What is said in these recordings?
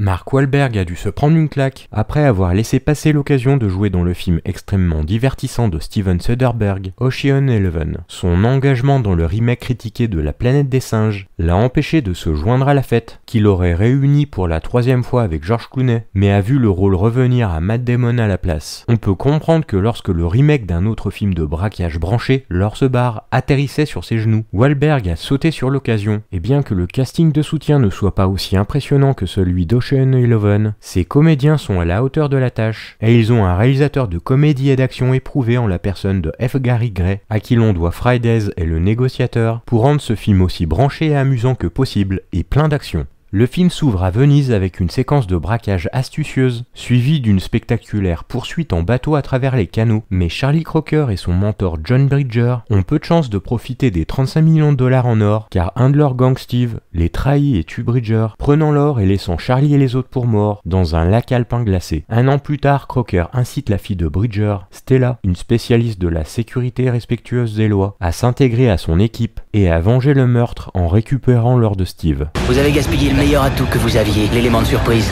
Mark Wahlberg a dû se prendre une claque après avoir laissé passer l'occasion de jouer dans le film extrêmement divertissant de Steven Soderbergh, Ocean's 11. Son engagement dans le remake critiqué de La Planète des Singes l'a empêché de se joindre à la fête, qu'il aurait réuni pour la 3e fois avec George Clooney, mais a vu le rôle revenir à Matt Damon à la place. On peut comprendre que lorsque le remake d'un autre film de braquage branché, Lors Bar, atterrissait sur ses genoux, Wahlberg a sauté sur l'occasion, et bien que le casting de soutien ne soit pas aussi impressionnant que celui d'Ocean's 11, ces comédiens sont à la hauteur de la tâche, et ils ont un réalisateur de comédie et d'action éprouvé en la personne de F. Gary Gray, à qui l'on doit Fridays et Le Négociateur, pour rendre ce film aussi branché et amusant que possible, et plein d'action. Le film s'ouvre à Venise avec une séquence de braquage astucieuse, suivie d'une spectaculaire poursuite en bateau à travers les canaux, mais Charlie Crocker et son mentor John Bridger ont peu de chance de profiter des 35 millions de dollars en or, car un de leurs gangs, Steve, les trahit et tue Bridger, prenant l'or et laissant Charlie et les autres pour morts dans un lac alpin glacé. Un an plus tard, Crocker incite la fille de Bridger, Stella, une spécialiste de la sécurité respectueuse des lois, à s'intégrer à son équipe et à venger le meurtre en récupérant l'or de Steve. Vous avez gaspillé le meilleur atout que vous aviez, l'élément de surprise.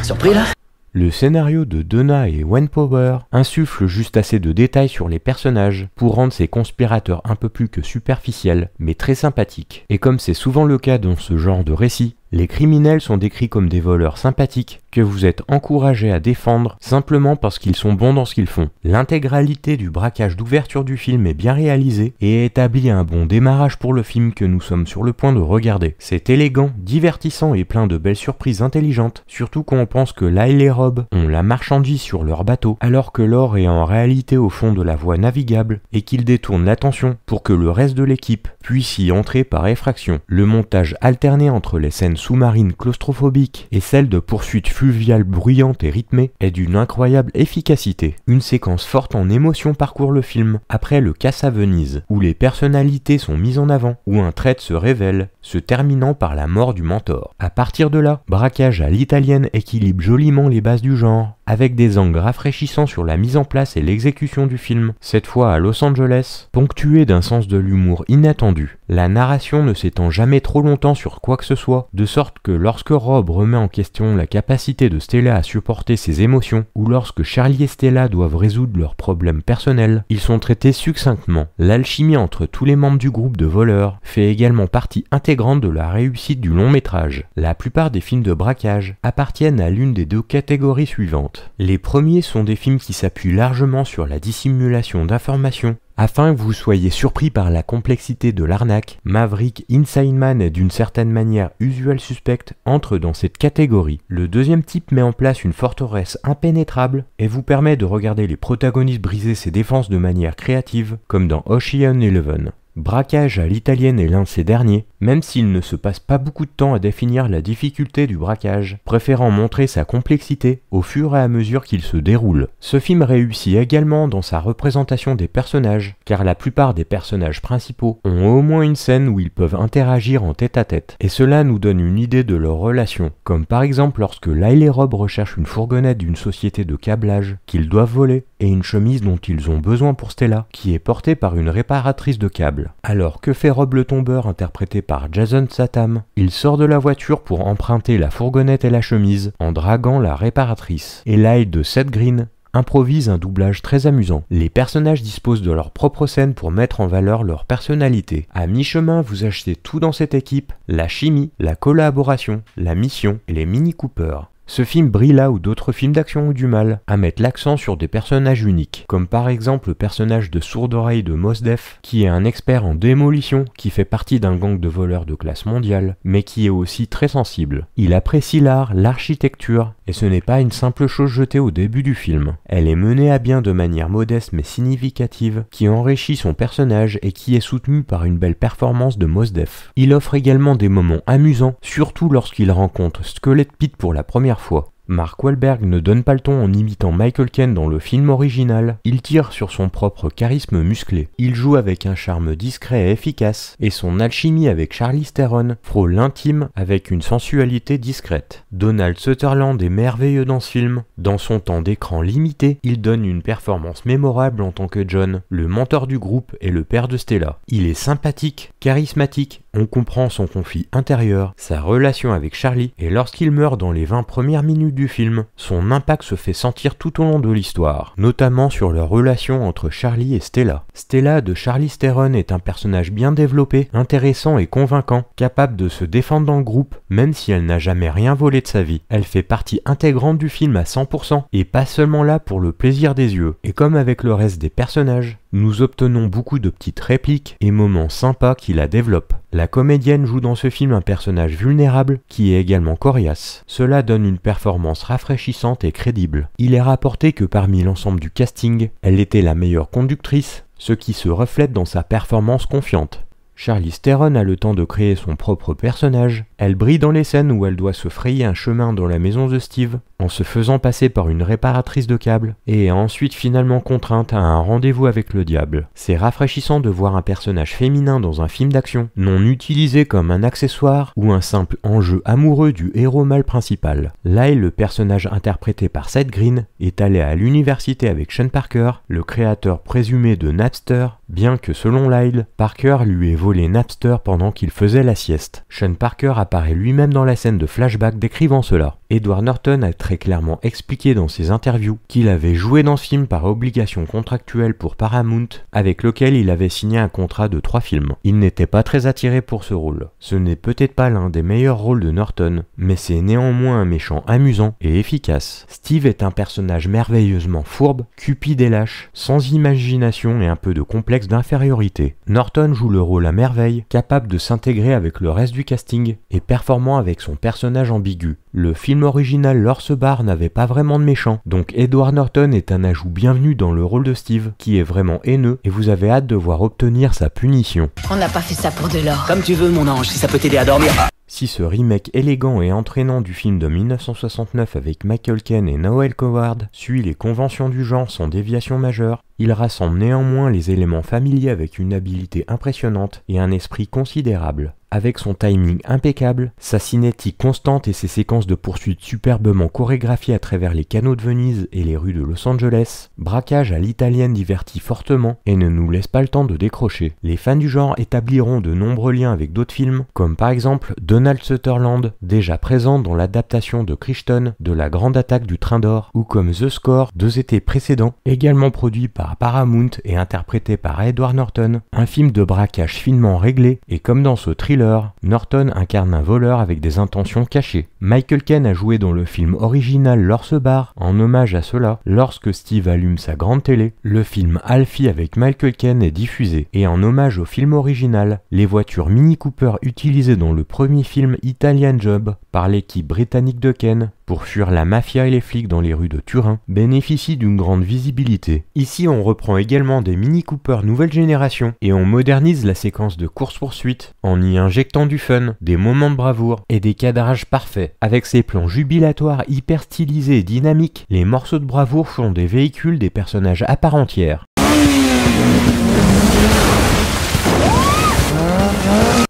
Surpris là ? Le scénario de Donna et Wayne Power insuffle juste assez de détails sur les personnages pour rendre ces conspirateurs un peu plus que superficiels, mais très sympathiques. Et comme c'est souvent le cas dans ce genre de récit, les criminels sont décrits comme des voleurs sympathiques que vous êtes encouragés à défendre simplement parce qu'ils sont bons dans ce qu'ils font. L'intégralité du braquage d'ouverture du film est bien réalisée et établit un bon démarrage pour le film que nous sommes sur le point de regarder. C'est élégant, divertissant et plein de belles surprises intelligentes, surtout quand on pense que Lyle et Rob ont la marchandise sur leur bateau alors que l'or est en réalité au fond de la voie navigable et qu'ils détournent l'attention pour que le reste de l'équipe puisse y entrer par effraction. Le montage alterné entre les scènes sous-marine claustrophobique et celle de poursuite fluviale bruyante et rythmée est d'une incroyable efficacité. Une séquence forte en émotion parcourt le film après le casse à Venise, où les personnalités sont mises en avant, où un trait se révèle, se terminant par la mort du mentor. À partir de là, braquage à l'italienne équilibre joliment les bases du genre, avec des angles rafraîchissants sur la mise en place et l'exécution du film, cette fois à Los Angeles, ponctué d'un sens de l'humour inattendu. La narration ne s'étend jamais trop longtemps sur quoi que ce soit, de sorte que lorsque Rob remet en question la capacité de Stella à supporter ses émotions, ou lorsque Charlie et Stella doivent résoudre leurs problèmes personnels, ils sont traités succinctement. L'alchimie entre tous les membres du groupe de voleurs fait également partie intégrante de la réussite du long métrage. La plupart des films de braquage appartiennent à l'une des deux catégories suivantes. Les premiers sont des films qui s'appuient largement sur la dissimulation d'informations, afin que vous soyez surpris par la complexité de l'arnaque. Maverick, Inside Man et d'une certaine manière Usual Suspect entrent dans cette catégorie. Le deuxième type met en place une forteresse impénétrable et vous permet de regarder les protagonistes briser ses défenses de manière créative, comme dans Ocean's 11. Braquage à l'italienne est l'un de ces derniers, même s'il ne se passe pas beaucoup de temps à définir la difficulté du braquage, préférant montrer sa complexité au fur et à mesure qu'il se déroule. Ce film réussit également dans sa représentation des personnages, car la plupart des personnages principaux ont au moins une scène où ils peuvent interagir en tête-à-tête, et cela nous donne une idée de leur relation, comme par exemple lorsque Lyle et Rob recherchent une fourgonnette d'une société de câblage qu'ils doivent voler, et une chemise dont ils ont besoin pour Stella, qui est portée par une réparatrice de câbles. Alors que fait Rob le tombeur interprété par Jason Statham? Il sort de la voiture pour emprunter la fourgonnette et la chemise en draguant la réparatrice. Et Lyle de Seth Green improvise un doublage très amusant. Les personnages disposent de leur propre scène pour mettre en valeur leur personnalité. À mi-chemin, vous achetez tout dans cette équipe: la chimie, la collaboration, la mission et les Mini Cooper. Ce film brille là où d'autres films d'action ont du mal à mettre l'accent sur des personnages uniques, comme par exemple le personnage de sourde-oreille de Mos Def, qui est un expert en démolition qui fait partie d'un gang de voleurs de classe mondiale, mais qui est aussi très sensible. Il apprécie l'art, l'architecture, et ce n'est pas une simple chose jetée au début du film. Elle est menée à bien de manière modeste mais significative, qui enrichit son personnage et qui est soutenue par une belle performance de Mos Def. Il offre également des moments amusants, surtout lorsqu'il rencontre Skelet Pete pour la première fois. Mark Wahlberg ne donne pas le ton en imitant Michael Caine dans le film original, il tire sur son propre charisme musclé. Il joue avec un charme discret et efficace, et son alchimie avec Charlize Theron frôle l'intime avec une sensualité discrète. Donald Sutherland est merveilleux dans ce film. Dans son temps d'écran limité, il donne une performance mémorable en tant que John, le mentor du groupe et le père de Stella. Il est sympathique, charismatique, On comprend son conflit intérieur, sa relation avec Charlie, et lorsqu'il meurt dans les 20 premières minutes du film, son impact se fait sentir tout au long de l'histoire, notamment sur leur relation entre Charlie et Stella. Stella de Charlize Theron est un personnage bien développé, intéressant et convaincant, capable de se défendre dans le groupe, même si elle n'a jamais rien volé de sa vie. Elle fait partie intégrante du film à 100%, et pas seulement là pour le plaisir des yeux. Et comme avec le reste des personnages, nous obtenons beaucoup de petites répliques et moments sympas qui la développent. La comédienne joue dans ce film un personnage vulnérable qui est également coriace. Cela donne une performance rafraîchissante et crédible. Il est rapporté que parmi l'ensemble du casting, elle était la meilleure conductrice, ce qui se reflète dans sa performance confiante. Charlize Theron a le temps de créer son propre personnage. Elle brille dans les scènes où elle doit se frayer un chemin dans la maison de Steve, en se faisant passer par une réparatrice de câbles, et est ensuite finalement contrainte à un rendez-vous avec le diable. C'est rafraîchissant de voir un personnage féminin dans un film d'action, non utilisé comme un accessoire ou un simple enjeu amoureux du héros mâle principal. Lyle, le personnage interprété par Seth Green, est allé à l'université avec Sean Parker, le créateur présumé de Napster, bien que selon Lyle, Parker lui ait volé Napster pendant qu'il faisait la sieste. Sean Parker apparaît lui-même dans la scène de flashback décrivant cela. Edward Norton a très clairement expliqué dans ses interviews qu'il avait joué dans ce film par obligation contractuelle pour Paramount, avec lequel il avait signé un contrat de 3 films. Il n'était pas très attiré pour ce rôle. Ce n'est peut-être pas l'un des meilleurs rôles de Norton, mais c'est néanmoins un méchant amusant et efficace. Steve est un personnage merveilleusement fourbe, cupide et lâche, sans imagination et un peu de complexe d'infériorité. Norton joue le rôle à merveille, capable de s'intégrer avec le reste du casting et performant avec son personnage ambigu. Le film original L'Orse Bar n'avait pas vraiment de méchant, donc Edward Norton est un ajout bienvenu dans le rôle de Steve, qui est vraiment haineux et vous avez hâte de voir obtenir sa punition. On n'a pas fait ça pour de l'or. Comme tu veux, mon ange, si ça peut t'aider à dormir. Si ce remake élégant et entraînant du film de 1969 avec Michael Caine et Noel Coward suit les conventions du genre sans déviation majeure, il rassemble néanmoins les éléments familiers avec une habileté impressionnante et un esprit considérable. Avec son timing impeccable, sa cinétique constante et ses séquences de poursuites superbement chorégraphiées à travers les canaux de Venise et les rues de Los Angeles, Braquage à l'italienne divertit fortement et ne nous laisse pas le temps de décrocher. Les fans du genre établiront de nombreux liens avec d'autres films, comme par exemple Donald Sutherland, déjà présent dans l'adaptation de Crichton de La Grande Attaque du Train d'Or, ou comme The Score 2 étés précédents, également produit par Paramount et interprété par Edward Norton, un film de braquage finement réglé, et comme dans ce thriller, Norton incarne un voleur avec des intentions cachées. Michael Caine a joué dans le film original L'Orse Bar, en hommage à cela, lorsque Steve allume sa grande télé. Le film Alfie avec Michael Caine est diffusé, et en hommage au film original, les voitures Mini Cooper utilisées dans le premier film Italian Job par l'équipe britannique de Caine pour fuir la mafia et les flics dans les rues de Turin bénéficient d'une grande visibilité. Ici on reprend également des Mini Cooper nouvelle génération et on modernise la séquence de course-poursuite en y injectant du fun, des moments de bravoure et des cadrages parfaits. Avec ses plans jubilatoires hyper stylisés et dynamiques, les morceaux de bravoure font des véhicules des personnages à part entière.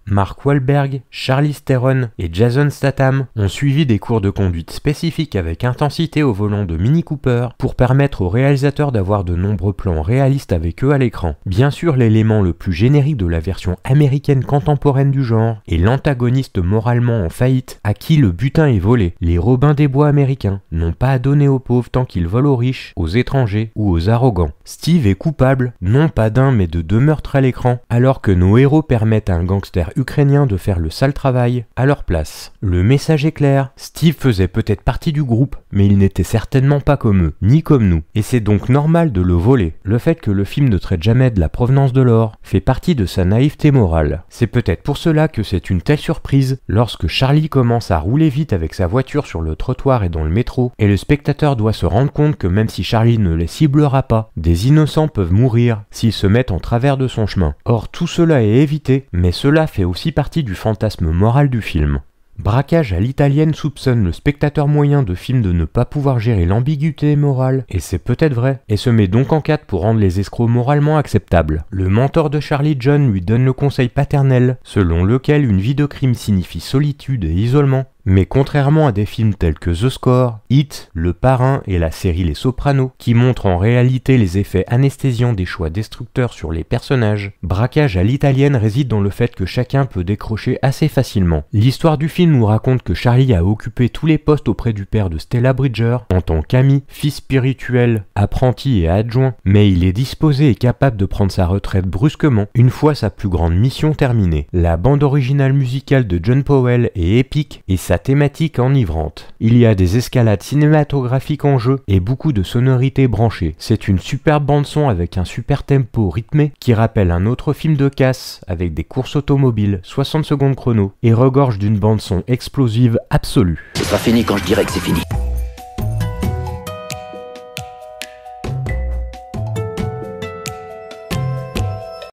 Mark Wahlberg, Charlize Theron et Jason Statham ont suivi des cours de conduite spécifiques avec intensité au volant de Mini Cooper pour permettre aux réalisateurs d'avoir de nombreux plans réalistes avec eux à l'écran. Bien sûr, l'élément le plus générique de la version américaine contemporaine du genre est l'antagoniste moralement en faillite à qui le butin est volé. Les Robins des Bois américains n'ont pas à donner aux pauvres tant qu'ils volent aux riches, aux étrangers ou aux arrogants. Steve est coupable, non pas d'un mais de 2 meurtres à l'écran, alors que nos héros permettent à un gangster ukrainien de faire le sale travail à leur place. Le message est clair, Steve faisait peut-être partie du groupe, mais il n'était certainement pas comme eux, ni comme nous, et c'est donc normal de le voler. Le fait que le film ne traite jamais de la provenance de l'or fait partie de sa naïveté morale. C'est peut-être pour cela que c'est une telle surprise lorsque Charlie commence à rouler vite avec sa voiture sur le trottoir et dans le métro, et le spectateur doit se rendre compte que même si Charlie ne les ciblera pas, des innocents peuvent mourir s'ils se mettent en travers de son chemin. Or tout cela est évité, mais cela fait aussi partie du fantasme moral du film. Braquage à l'italienne soupçonne le spectateur moyen de film de ne pas pouvoir gérer l'ambiguïté morale, et c'est peut-être vrai, et se met donc en quête pour rendre les escrocs moralement acceptables. Le mentor de Charlie, John, lui donne le conseil paternel, selon lequel une vie de crime signifie solitude et isolement, Mais contrairement à des films tels que The Score, Hit, Le Parrain et la série Les Sopranos, qui montrent en réalité les effets anesthésiants des choix destructeurs sur les personnages, Braquage à l'italienne réside dans le fait que chacun peut décrocher assez facilement. L'histoire du film nous raconte que Charlie a occupé tous les postes auprès du père de Stella Bridger, en tant qu'ami, fils spirituel, apprenti et adjoint, mais il est disposé et capable de prendre sa retraite brusquement, une fois sa plus grande mission terminée. La bande originale musicale de John Powell est épique et sa thématique enivrante. Il y a des escalades cinématographiques en jeu et beaucoup de sonorités branchées. C'est une superbe bande-son avec un super tempo rythmé qui rappelle un autre film de casse avec des courses automobiles, 60 secondes chrono, et regorge d'une bande-son explosive absolue. Ce sera fini quand je dirai que c'est fini.